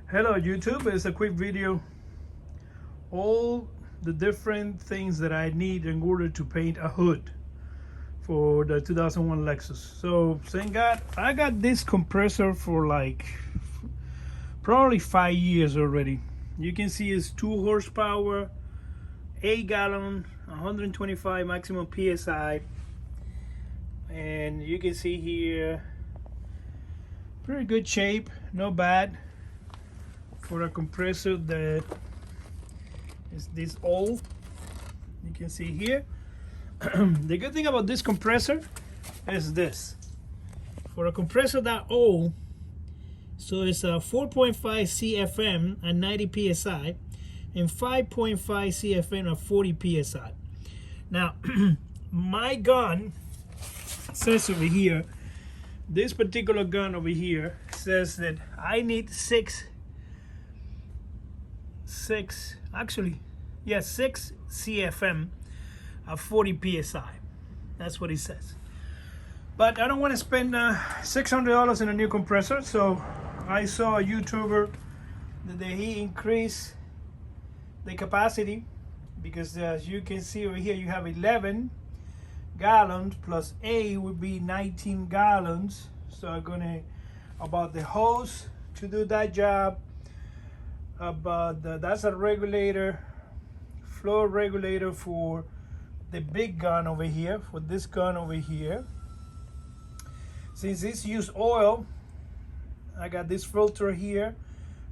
Hello YouTube, it's a quick video. All the different things that I need in order to paint a hood for the 2001 Lexus. So thank God I got this compressor for like probably 5 years already. You can see it's 2 horsepower, 8 gallon, 125 maximum PSI, and you can see here pretty good shape, not bad for a compressor that is this old. You can see here. The good thing about this compressor is this. For a compressor that old, so it's a 4.5 CFM at 90 PSI and 5.5 CFM at 40 PSI. Now, my gun says over here, this particular gun over here says that I need 6 CFM at 40 PSI. That's what it says. But I don't want to spend $600 in a new compressor, so I saw a YouTuber that he increased the capacity, because as you can see over here, you have 11 gallons plus 8 would be 19 gallons. So I'm gonna about the hose to do that job. About that's a regulator, flow regulator for the big gun over here, for this gun over here. Since this use oil, I got this filter here.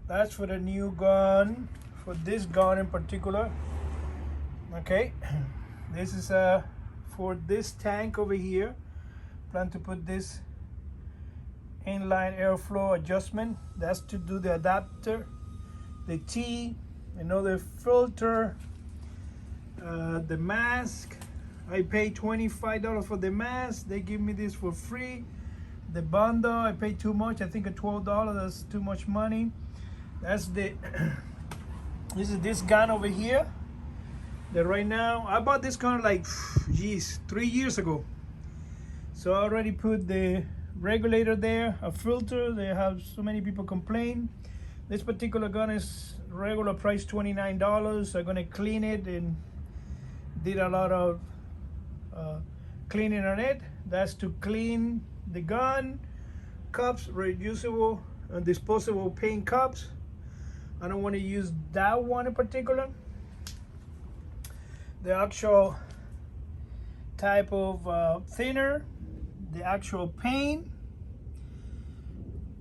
That's for the new gun, for this gun in particular. Okay, this is for this tank over here. Plan to put this inline airflow adjustment. That's to do the adapter, the T, another filter, the mask. I paid $25 for the mask. They give me this for free. The bundle, I paid too much. I think at $12, that's too much money. That's the this is this gun over here. That right now, I bought this gun like, geez, 3 years ago. So I already put the regulator there, a filter. They have so many people complain. This particular gun is regular price $29. I'm gonna clean it and did a lot of cleaning on it. That's to clean the gun, cups, reusable and disposable paint cups. I don't want to use that one in particular. The actual type of thinner, the actual paint,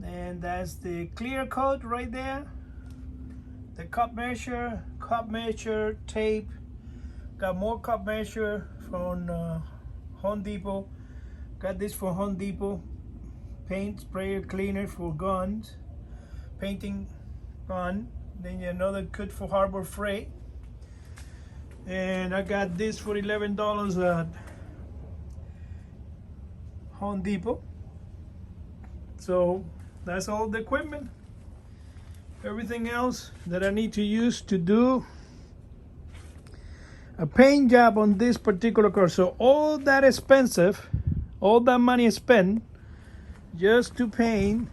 and that's the clear coat right there. The cup measure, tape. Got more cup measure from Home Depot. Got this for Home Depot. Paint sprayer cleaner for guns, painting gun. Then another kit for Harbor Freight. And I got this for $11 at Home Depot. So that's all the equipment. Everything else that I need to use to do a paint job on this particular car. So all that expensive, all that money is spent just to paint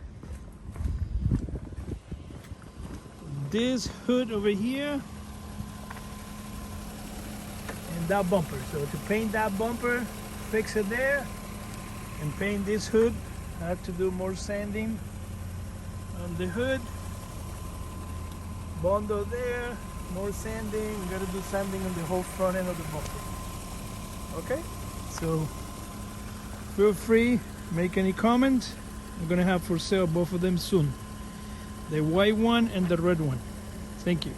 this hood over here and that bumper. So to paint that bumper, fix it there, and paint this hood, I have to do more sanding on the hood. Bundle there, more sanding. You gotta do sanding on the whole front end of the bumper. Okay, so feel free, make any comments. I'm gonna have for sale both of them soon, the white one and the red one. Thank you.